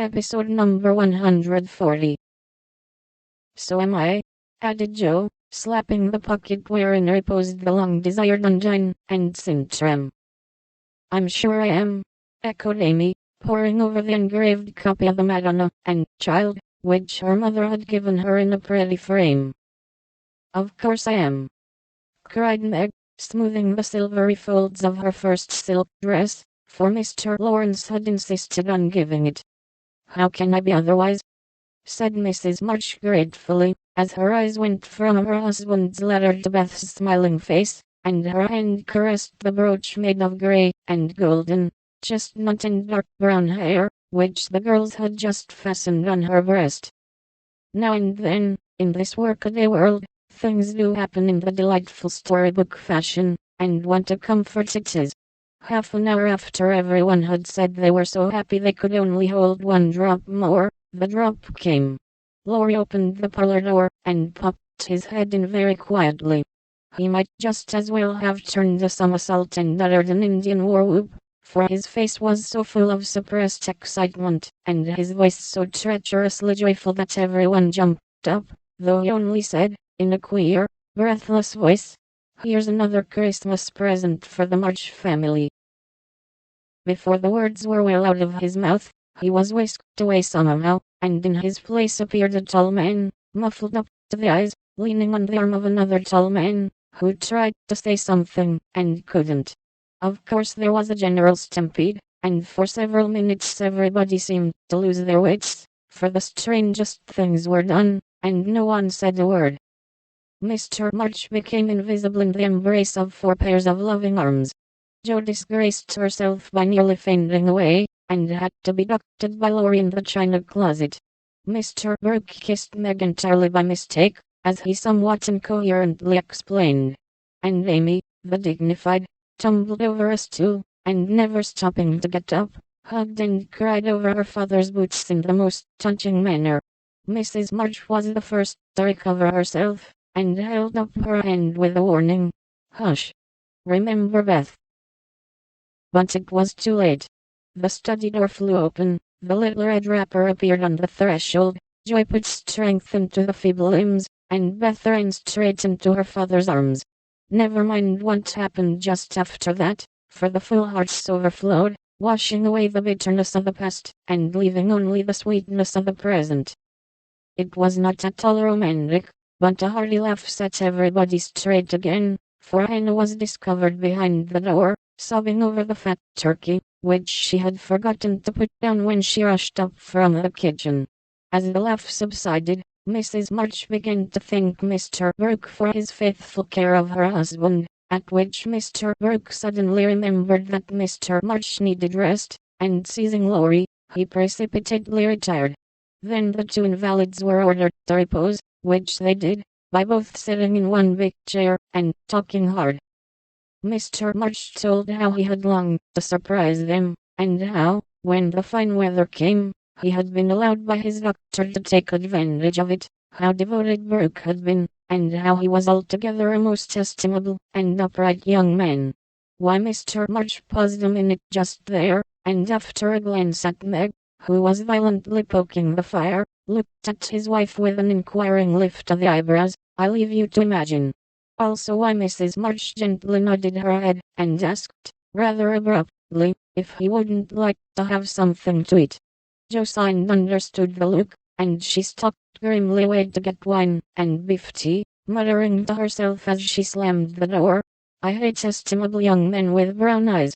Episode number 140. So am I, added Joe, slapping the pocket wherein reposed the long-desired undine and Sintram. I'm sure I am, echoed Amy, poring over the engraved copy of the Madonna and Child, which her mother had given her in a pretty frame. Of course I am, cried Meg, smoothing the silvery folds of her first silk dress, for Mr. Lawrence had insisted on giving it. How can I be otherwise? Said Mrs. March gratefully, as her eyes went from her husband's letter to Beth's smiling face, and her hand caressed the brooch made of grey and golden, chestnut and dark brown hair, which the girls had just fastened on her breast. Now and then, in this workaday world, things do happen in the delightful storybook fashion, and what a comfort it is. Half an hour after everyone had said they were so happy they could only hold one drop more, the drop came. Laurie opened the parlor door, and popped his head in very quietly. He might just as well have turned a somersault and uttered an Indian war whoop, for his face was so full of suppressed excitement, and his voice so treacherously joyful that everyone jumped up, though he only said, in a queer, breathless voice, "Here's another Christmas present for the March family." Before the words were well out of his mouth, he was whisked away somehow, and in his place appeared a tall man, muffled up to the eyes, leaning on the arm of another tall man, who tried to say something, and couldn't. Of course there was a general stampede, and for several minutes everybody seemed to lose their wits, for the strangest things were done, and no one said a word. Mr. March became invisible in the embrace of 4 pairs of loving arms. Jo disgraced herself by nearly fainting away, and had to be doctored by Laurie in the china closet. Mr. Brooke kissed Meg entirely by mistake, as he somewhat incoherently explained. And Amy, the dignified, tumbled over a stool, and never stopping to get up, hugged and cried over her father's boots in the most touching manner. Mrs. March was the first to recover herself, and held up her hand with a warning, "Hush! Remember Beth." But it was too late. The study door flew open, the little red wrapper appeared on the threshold, joy put strength into the feeble limbs, and Beth ran straight into her father's arms. Never mind what happened just after that, for the full hearts overflowed, washing away the bitterness of the past, and leaving only the sweetness of the present. It was not at all romantic, but a hearty laugh set everybody straight again, for Hannah was discovered behind the door, sobbing over the fat turkey, which she had forgotten to put down when she rushed up from the kitchen. As the laugh subsided, Mrs. March began to thank Mr. Brooke for his faithful care of her husband, at which Mr. Brooke suddenly remembered that Mr. March needed rest, and seizing Laurie, he precipitately retired. Then the 2 invalids were ordered to repose, which they did, by both sitting in one big chair, and talking hard. Mr. March told how he had longed to surprise them, and how, when the fine weather came, he had been allowed by his doctor to take advantage of it, how devoted Brooke had been, and how he was altogether a most estimable and upright young man. Why, Mr. March paused a minute just there, and after a glance at Meg, who was violently poking the fire, looked at his wife with an inquiring lift of the eyebrows. I leave you to imagine. Also why Mrs. March gently nodded her head, and asked, rather abruptly, if he wouldn't like to have something to eat. Jo saw and understood the look, and she stalked grimly away to get wine and beef tea, muttering to herself as she slammed the door, "I hate estimable young men with brown eyes."